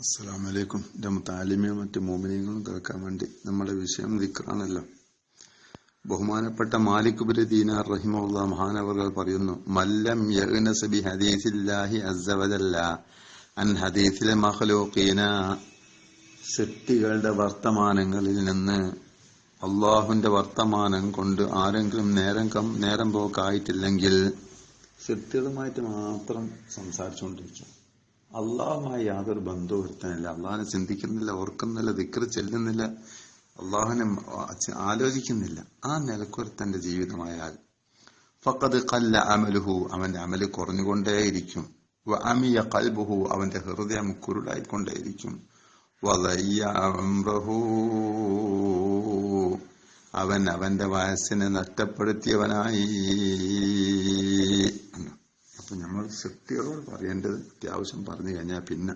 അസ്സലാമു അലൈക്കും. എൻ്റെ മുത്താലിമിയും മറ്റ് മോമിനിയങ്ങളും കേൾക്കാൻ വേണ്ടി നമ്മുടെ വിഷയം ദിക്റാണല്ലോ. ബഹുമാനപ്പെട്ട മാലിക് ബിൻ ദീനാർ റഹിമഹുല്ലാഹ് മഹാനവറുകൾ പറയുന്നു, മല്ലം യഗ്നസ് ബി ഹദീസില്ലാഹി അസ്സ വജല്ല അൻ ഹദീസിൽ മഖ്ലൂഖീന, സൃഷ്ടികളുടെ വർത്തമാനങ്ങളിൽ നിന്ന് അള്ളാഹുവിന്റെ വർത്തമാനം കൊണ്ട് ആരെങ്കിലും നേരം പോക്കായിട്ടില്ലെങ്കിൽ സൃഷ്ടികളുമായിട്ട് മാത്രം സംസാരിച്ചുകൊണ്ടിരിക്കും. അള്ളാഹുമായി യാതൊരു ബന്ധവും വരുത്താനില്ല, അള്ളാഹിനെ ചിന്തിക്കുന്നില്ല, ഓർക്കുന്നില്ല, ദിക്ർ ചെല്ലുന്നില്ല, അള്ളാഹുവിനെ ആലോചിക്കുന്നില്ല. ആ നിലക്കൊരുത്തന്റെ ജീവിതമായാൽ ഫഖദ് ഖല്ല അമലുഹു, അവന്റെ അമല് കുറഞ്ഞുകൊണ്ടേയിരിക്കും. വഅമിയ ഖൽബുഹു, അവന്റെ ഹൃദയം കുരുടായിക്കൊണ്ടേയിരിക്കും. വളയ്യ അംറഹു, അവൻ അവന്റെ വയസ്സിനെ നഷ്ടപ്പെടുത്തിയവനായി. അപ്പൊ നമ്മൾ സൃഷ്ടികളോട് പറയേണ്ടത് അത്യാവശ്യം പറഞ്ഞു കഴിഞ്ഞാൽ പിന്നെ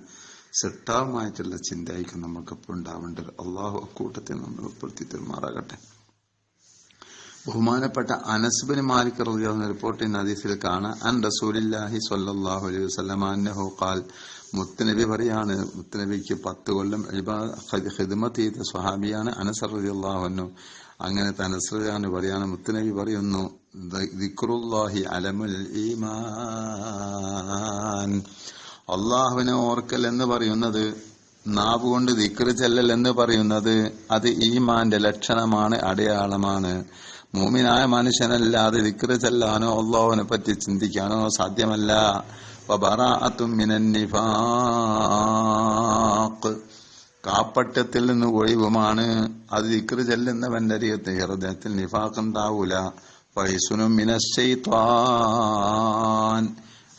സൃഷ്ടാവുമായിട്ടുള്ള ചിന്തയായിരിക്കും നമുക്കപ്പോൾ ഉണ്ടാവേണ്ടത്. അള്ളാഹു അക്കൂട്ടത്തിൽ നമ്മൾ ഉൾപ്പെടുത്തി തെരുമാറാകട്ടെ. ബഹുമാനപ്പെട്ട അനസ് ബിൻ മാലിക് റളിയല്ലാഹു അൻഹു റിപ്പോർട്ട് ചെയ്യുന്ന ഹദീസിൽ കാണാം, അൻ റസൂലില്ലാഹി സ്വല്ലല്ലാഹു അലൈഹി വസല്ലം അന്നഹു ഖാൽ, മുത്തുനബി പറയാണ്, മുത്തുനബിക്ക് 10 കൊല്ലം ഖിദ്മത്ത് ചെയ്ത സ്വഹാബിയാണ് അനസ് റളിയല്ലാഹു അൻഹു. അങ്ങനെ അനസ് പറയാണ്, മുത്തുനബി പറയുന്നു, ദിക്റുല്ലാഹി അലമുൽ ഈമാൻ, അള്ളാഹുവിനെ ഓർക്കൽ എന്ന് പറയുന്നത്, നാവ് കൊണ്ട് ദിക്ർ ചെല്ലൽ എന്ന് പറയുന്നത് അത് ഈമാന്റെ ലക്ഷണമാണ്, അടയാളമാണ്. മൂമിനായ മനുഷ്യനല്ലാതെ ദിക്ർ ചെല്ലാനോ അള്ളാഹുവിനെ പറ്റി ചിന്തിക്കാനോ സാധ്യമല്ല. വബറാഅത്തും മിനൻ നിഫാഖ്, കാപ്പട്യത്തിൽ നിന്ന് ഒഴിവുമാണ്. അത് ദിക്ർ ചെല്ലുന്നവന്റെ ഹൃദയത്തിൽ നിഫാഖ് ഉണ്ടാവൂല. വൈസുനും മിനശ്ശൈത്വാൻ,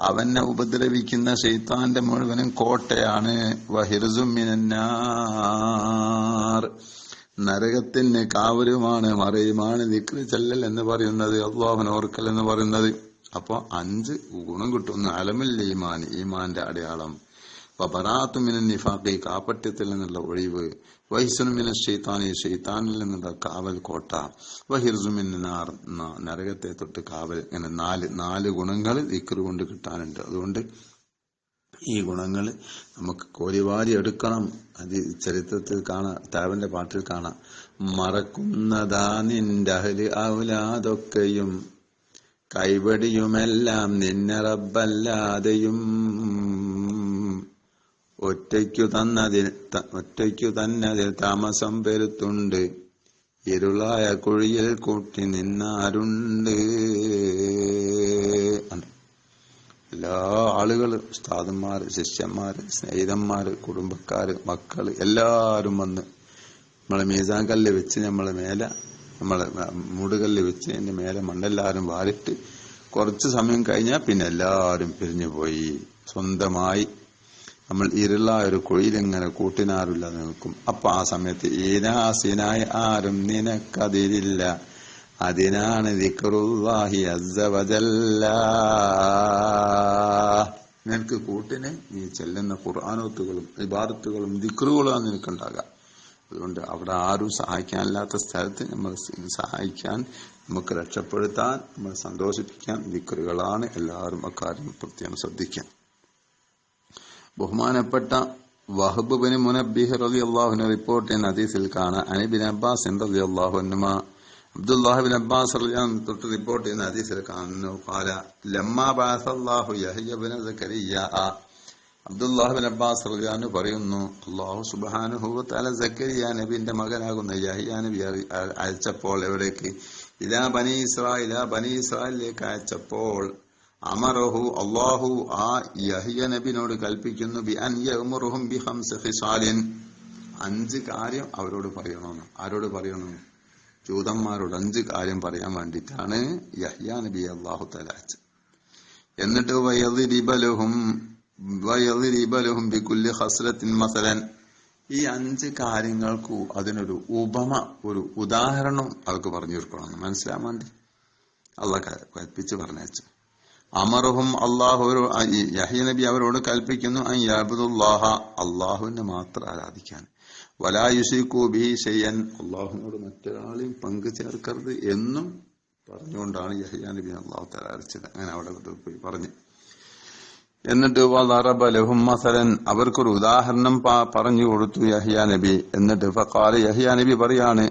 അവനെ ഉപദ്രവിക്കുന്ന ശൈത്താന്റെ മുഴുവനും കോട്ടയാണ്. വഹിർസും മിനന്നാർ, നരകത്തിന് കാവലുമാണ്, മറയുമാണ് ദിക്ർ ചെല്ലൽ എന്ന് പറയുന്നത്, അല്ലാഹുവിനെ ഓർക്കൽ എന്ന് പറയുന്നത്. അപ്പൊ 5 ഗുണം കിട്ടുന്നു. അലമുൽ ഈമാൻ, ഈമാന്റെ അടയാളം. വബറാഅത്തും മിനൻ നിഫാഖി, കാപ്പട്യത്തിൽ നിന്നുള്ള ഒഴിവ്. വഹിസുനും മിനശ്ശൈത്താനി, ശൈത്താനിൽ നിന്നുള്ള കാവൽ കോട്ട. വഹിർസും മിനന്നാർ, നരകത്തെ തൊട്ട് കാവൽ. ഇങ്ങനെ 4 ഗുണങ്ങൾ ദിക്ർ കൊണ്ട് കിട്ടാനുണ്ട്. അതുകൊണ്ട് ഈ ഗുണങ്ങൾ നമുക്ക് കോരിവാരി എടുക്കണം. അത് ചരിത്രത്തിൽ കാണാം, താവന്റെ പാട്ടിൽ കാണാം, മറക്കുന്നതാ നിന്റെ അഹ്ല് ഔലാദൊക്കെയും, കൈവടിയുമെല്ലാം നിന്നെ റബ്ബല്ലാതെയും, ഒറ്റയ്ക്കു തന്നതിൽ താമസം പെരുത്തുണ്ട്, ഇരുളായ കുഴിയിൽ കൂട്ടി നിന്നാരുണ്ട്. എല്ലാ ആളുകള്, ഉസ്താദന്മാര്, ശിഷ്യന്മാര്, സ്നേഹിതന്മാര്, കുടുംബക്കാര്, മക്കള് എല്ലാരും വന്ന് നമ്മളെ മീസാൻ കല്ല് വെച്ച് നമ്മളെ മൂടുകല്ല് വെച്ച് അതിന്റെ മേലെ മണ്ണെല്ലാരും വാരിട്ട് കുറച്ച് സമയം കഴിഞ്ഞാൽ പിന്നെ എല്ലാരും പിരിഞ്ഞു പോയി. സ്വന്തമായി നമ്മൾ ഇരുളായ ഒരു കുഴിയിലിങ്ങനെ കൂട്ടിനാറില്ലാതെ നിൽക്കും. അപ്പൊ ആ സമയത്ത് ഈനാസിനായി ആരും നിനക്കതിരില്ല, അതിനാണ് ദിക്റുല്ലാഹി അസ്സ വജല്ല. നിനക്ക് കൂട്ടിന് നീ ചെല്ലുന്ന ഖുർആനോത്തുകളും ഇബാദത്തുകളും ദിക്റുകളാണ് നിനക്കുണ്ടാകാം. അതുകൊണ്ട് അവിടെ ആരും സഹായിക്കാനില്ലാത്ത സ്ഥലത്ത് നമ്മൾ സഹായിക്കാൻ, നമുക്ക് രക്ഷപ്പെടുത്താൻ, നമ്മൾ സന്തോഷിപ്പിക്കാൻ ദിക്റുകളാണ്. എല്ലാവരും അക്കാര്യം പ്രത്യേകം ശ്രദ്ധിക്കാൻ. ബഹുമാനപ്പെട്ട വഹബ് ബിൻ മുനബ്ബിഹ് റളിയല്ലാഹു അൻഹു റിപ്പോർട്ട് ചെയ്യുന്ന ഹദീസിൽ കാണാം, അൻ ഇബ്നു അബ്ബാസ് റളിയല്ലാഹു അൻഹുമാ, അബ്ദുല്ലാഹ് ബിൻ അബ്ബാസ് റളിയല്ലാഹു അൻഹു തൊട്ട് റിപ്പോർട്ട് ചെയ്യുന്ന ഹദീസിൽ കാണുന്നു, ഖാല ലമ്മാ ബഅസല്ലാഹു യഹ്യ ബിൻ സക്കരിയ, അബ്ദുല്ലാഹ് ബിൻ അബ്ബാസ് റളിയല്ലാഹു അൻഹു പറയുന്നു, അല്ലാഹു സുബ്ഹാനഹു വ തആല സക്കരിയ നബിയുടെ മകനാകുന്ന യഹ്യ നബി അയച്ചപ്പോൾ എവിടേക്ക്? ഇലാ ബനി ഇസ്രായേൽ, ബനി ഇസ്രായേലിലേക്ക് അയച്ചപ്പോൾ, അമറഹു, അല്ലാഹു ആ യഹ്യ നബിനോട് കൽപ്പിക്കുന്നു, ബി അൻ യഅ്മുറുഹും ബി 5 ഖിസാലിൻ, 5 കാര്യം അവരോട് പറയണമെന്ന്. ആരോട് പറയണം? ജൂതന്മാരോട് 5 കാര്യം പറയാൻ വേണ്ടിയിട്ടാണ് യഹ്യ നബി അല്ലാഹു തആല അയച്ചത്. എന്നിട്ട് വയളിബലഹും ബികുല്ലി ഖസ്ലത്തിൻ മസലൻ, ഈ 5 കാര്യങ്ങൾക്കു അതിനൊരു ഉപമ, ഒരു ഉദാഹരണം അവർക്ക് പറഞ്ഞു കൊടുക്കണം, മനസ്സിലാൻ വേണ്ടി അള്ളാഹ് കൽപ്പിച്ച് പറഞ്ഞയച്ചു. അമറുഹും, അള്ളാഹു യഹ്യ നബി അവരോട് കൽപ്പിക്കുന്നു, അൻ യഅ്ബുദുല്ലാഹ, അള്ളാഹുവിനെ മാത്രം ആരാധിക്കാൻ, വലാ യുശ്രികൂ ബിഹി ശൈഅൻ, അള്ളാഹുവിനോട് മറ്റൊരാളെയും പങ്കു ചേർക്കരുത് എന്നും പറഞ്ഞുകൊണ്ടാണ് യഹ്യ നബി അല്ലാഹു തആല അയച്ചത്. അങ്ങനെ അവിടെ പോയി പറഞ്ഞു. എന്നിട്ട് വദറബ ലഹും മസലൻ, അവർക്കൊരു ഉദാഹരണം പറഞ്ഞു കൊടുത്തു യഹ്യാ നബി. എന്നിട്ട് ഫഖാല, യഹ്യാ നബി പറയാണ്,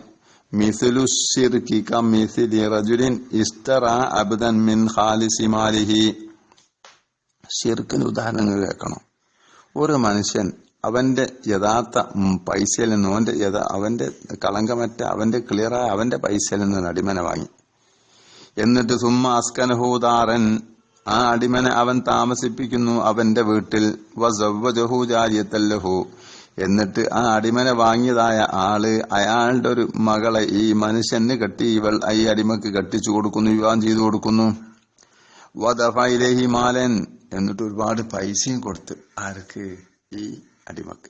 മിസ്ലു ശിർകി കമിസ്ലി റജുലിൻ ഇസ്തറാ അബ്ദൻ മിൻ ഖാലിസി മാലിഹി. ശിർക്കിന് ഉദാഹരണങ്ങൾ കേൾക്കണം. ഒരു മനുഷ്യൻ അവന്റെ യഥാർത്ഥ പൈസയിൽ നിന്ന്, അവന്റെ കളങ്കമറ്റ, അവന്റെ ക്ലിയറായ അവന്റെ പൈസയിൽ നിന്ന് അടിമനെ വാങ്ങി. എന്നിട്ട് സുമ്മ അസ്കനഹൂദാറൻ, ആ അടിമനെ അവൻ താമസിപ്പിക്കുന്നു അവന്റെ വീട്ടിൽ. വസവ്വജഹു ജാരിയത്തല്ലഹു, എന്നിട്ട് ആ അടിമനെ വാങ്ങിയതായ ആള് അയാളുടെ ഒരു മകളെ ഈ മനുഷ്യന് കെട്ടി, ഈ അടിമക്ക് കെട്ടിച്ചു കൊടുക്കുന്നു, വിവാഹം ചെയ്തു കൊടുക്കുന്നു. വദഫഇലൈഹി മാലൻ, എന്നിട്ട് ഒരുപാട് പൈസയും കൊടുത്ത്. ആർക്ക്? ഈ അടിമക്ക്.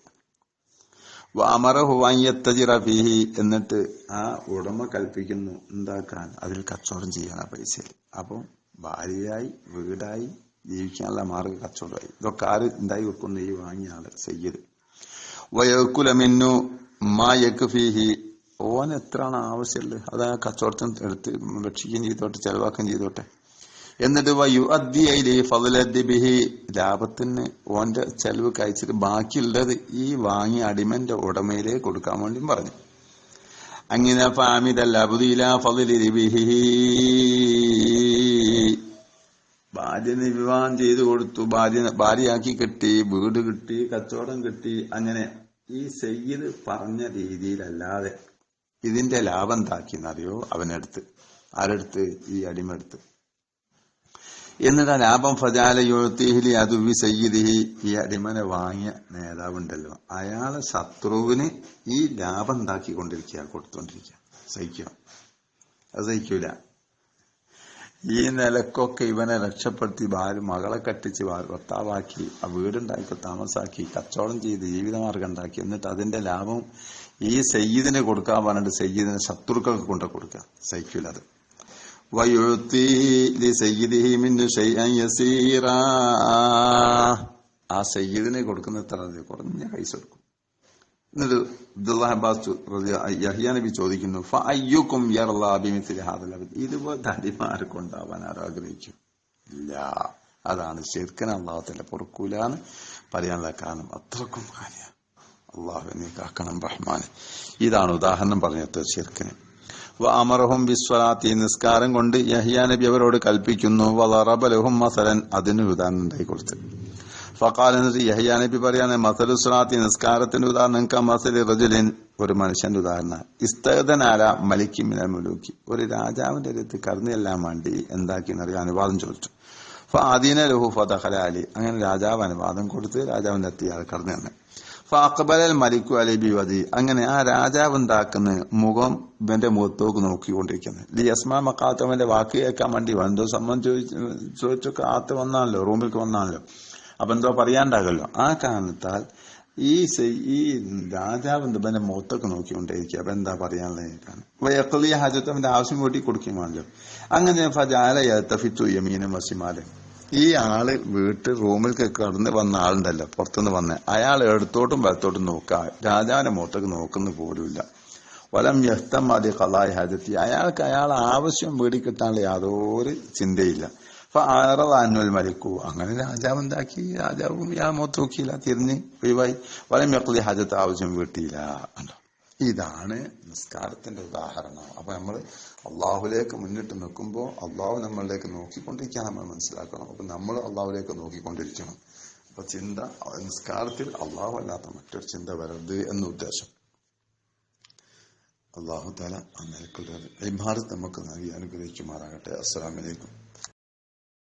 വഅമറഹു അൻ യത്തജിറ ഫീഹി, എന്നിട്ട് ആ ഉടമ കൽപ്പിക്കുന്നു എന്താക്കാൻ? അതിൽ കച്ചവടം ചെയ്യാൻ ആ പൈസയിൽ. അപ്പൊ ഭാര്യയായി, വീടായി, ജീവിക്കാനുള്ള മാർഗ കച്ചവടമായി. ഇതൊക്കെ ആര് ഉണ്ടായി വെക്കുന്നു? ഈ വാങ്ങിയ ആള് സയ്യിദ്. വയക്കുല മിന്നു മാ യക്ഫീഹി, ഓൻ എത്രയാണ് ആവശ്യമുള്ളത് അത് ആ കച്ചവടത്തിന് എടുത്ത് ഭക്ഷിക്കുകയും ചെയ്തോട്ടെ, ചെലവാക്കുകയും ചെയ്തോട്ടെ. എന്നിട്ട് ലാഭത്തിന് ഓന്റെ ചെലവ് കഴിച്ചിട്ട് ബാക്കിയുള്ളത് ഈ വാങ്ങിയ അടിമന്റെ ഉടമയിലേക്ക് കൊടുക്കാൻ വേണ്ടിയും പറഞ്ഞു. അങ്ങനെ ഭാര്യനെ വിവാഹം ചെയ്തു കൊടുത്തു, ഭാര്യയാക്കി കിട്ടി, വീട് കിട്ടി, കച്ചവടം കിട്ടി. അങ്ങനെ ഈ സയ്യിദ് പറഞ്ഞ രീതിയിലല്ലാതെ ഇതിന്റെ ലാഭം എന്താക്കിയെന്നറിയോ? അവനെടുത്ത്. ആരെടുത്ത്? ഈ അടിമ എടുത്ത്. എന്നിട്ട് ആ ലാഭം ഫജാലി അതുവി സയ്യിദിഹി, ഈ അടിമനെ വാങ്ങിയ നേതാവുണ്ടല്ലോ അയാളെ ശത്രുവിന് ഈ ലാഭം ഉണ്ടാക്കിക്കൊണ്ടിരിക്കുക, കൊടുത്തോണ്ടിരിക്കുക. സഹിക്കോ? അത് സഹിക്കൂല. ഈ നിലക്കൊക്കെ ഇവനെ രക്ഷപ്പെടുത്തി മകളെ കെട്ടിച്ച് ഭർത്താവാക്കി, ആ വീടുണ്ടാക്കി താമസാക്കി, കച്ചവടം ചെയ്ത് ജീവിതമാർഗം ഉണ്ടാക്കി, എന്നിട്ട് അതിന്റെ ലാഭം ഈ സയ്യിദിനെ കൊടുക്കാൻ പറഞ്ഞിട്ട് സയ്യിദിനെ ശത്രുക്കൾക്ക് കൊണ്ടു കൊടുക്കുക. സഹിക്കൂല അത്. ആ സയ്യിദിനെ കൊടുക്കുന്ന എത്ര? കുറഞ്ഞ പൈസ കൊടുക്കും. എന്നിട്ട് അബ്ദുല്ലാഹ് അബ്ബാസ് യഹ്യാ നബി ചോദിക്കുന്നു, ഫഅയ്യുകും യർളാ ബിമിസ്ലി ഹാദൽ അബ്ദ്, ഇതുപോലത്തെ അടിമാർക്ക് ഉണ്ടാവാൻ ആഗ്രഹിക്കും? ഇല്ല. അതാണ് ശിർക്കിനെ അല്ലാഹു തആല പൊറുക്കൂലാന്ന് പറയാനുള്ള കാരണം. അത്രക്കും കാര്യ. അല്ലാഹു നീ കാക്കണം റഹ്മാനെ. ഇതാണ് ഉദാഹരണം പറഞ്ഞത് ശിർക്കിന്. വഅമറഹും ബിസ്വലാത്തി, നിസ്കാരം കൊണ്ട് യഹ്യാ നബി അവരോട് കൽപ്പിക്കുന്നു. വദറബ ലഹും മസലൻ, അതിന് ഉദാഹരണം ഉണ്ടായി കൊടുത്ത്. ഫഖാല, എന്നിട്ട് യഹ്യാ നബി പറയാണ്, മസലു സ്വലാത്തി, നിസ്കാരത്തിന്റെ ഉദാഹരണം കമസലി റജുലിൻ, ഒരു മനുഷ്യന്റെ ഉദാഹരണം. ഇസ്തഅദനാല മലിക്കി മിനൽ മുലൂക്കി, ഒരു രാജാവിന്റെ അടുത്ത് കടന്നു ചെല്ലാൻ വേണ്ടി എന്താക്കിയെന്നറിയാൻ അനുവാദം ചോദിച്ചു. ഫഅദീന ലഹു ഫദഖല അലി, അങ്ങനെ രാജാവ് അനുവാദം കൊടുത്ത് രാജാവിന്റെ അടുത്ത് ഇയാൾ കടന്നു തന്നെ. ഫഅഖ്ബലൽ മലിക്കു അലൈഹി ബിവദി, അങ്ങനെ ആ രാജാവ് എന്താക്കുന്ന മുഖം ഇവന്റെ മുഖത്തോക്ക് നോക്കിക്കൊണ്ടിരിക്കുന്നത്. ലിയസ്മാ മഖാത്തവന്റെ വാക്ക് കേൾക്കാൻ വേണ്ടി എന്തോ സംബന്ധം ചോദിച്ചൊക്കെ ആത്ത് വന്നാണല്ലോ, റൂമിലേക്ക് വന്നാണല്ലോ. അപ്പൊ എന്തോ പറയാണ്ടാകല്ലോ. ആ കാരണത്താൽ ഈ രാജാവ് ഇവന്റെ മുഖത്തൊക്കെ നോക്കിക്കൊണ്ടേയിരിക്കുക. അപ്പൊ എന്താ പറയാനുള്ളത്? വയഖ്ലി ഹാജത്ത്, അവന്റെ ആവശ്യം കൂട്ടി കൊടുക്കുകയാണല്ലോ. അങ്ങനെ ഫജഅല യൽതഫിതു യമീനൻ വശിമാലൻ, ഈ ആള് വീട്ടിൽ റൂമിൽ കടന്ന് വന്ന ആളുണ്ടല്ലോ, പുറത്തുനിന്ന് വന്ന അയാൾ എടുത്തോട്ടും വലത്തോട്ടും നോക്കുക, രാജാവിന്റെ മുഖത്തേക്ക് നോക്കുന്ന പോലുമില്ല. വലം യഹ്തം അതി ഖളാഇ ഹാജത്തി, അയാൾക്ക് അയാളെ ആവശ്യം വീടിക്കിട്ടാനുള്ള യാതൊരു ചിന്തയില്ല. ഫഅറദഅൻഹുൽ മലിക്കു, അങ്ങനെ രാജാവ് എന്താക്കി? രാജാവും ഇയാൾ മുഖത്ത് നോക്കിയില്ല, തിരിഞ്ഞ് ഒഴിവായി. വലം യഖ്ലി ഹാജത്ത്, ആവശ്യം വീട്ടിയില്ല. ഇതാണ് നിസ്കാരത്തിന്റെ ഉദാഹരണം. അപ്പൊ നമ്മൾ അള്ളാഹുലേക്ക് മുന്നിട്ട് നിൽക്കുമ്പോൾ അള്ളാഹു നമ്മളിലേക്ക് നോക്കിക്കൊണ്ടിരിക്കാൻ നമ്മൾ മനസ്സിലാക്കണം. അപ്പൊ നമ്മൾ അള്ളാഹുലേക്ക് നോക്കിക്കൊണ്ടിരിക്കണം. അപ്പൊ ചിന്ത നിസ്കാരത്തിൽ അള്ളാഹു അല്ലാത്ത മറ്റൊരു ചിന്ത വരരുത് എന്ന ഉദ്ദേശം. അള്ളാഹു തആല ആ നിലക്കുള്ള ഇബാദത്ത് നമുക്ക് നൽകി അനുഗ്രഹിക്കുമാറാകട്ടെ. അസ്സലാമു അലൈക്കും.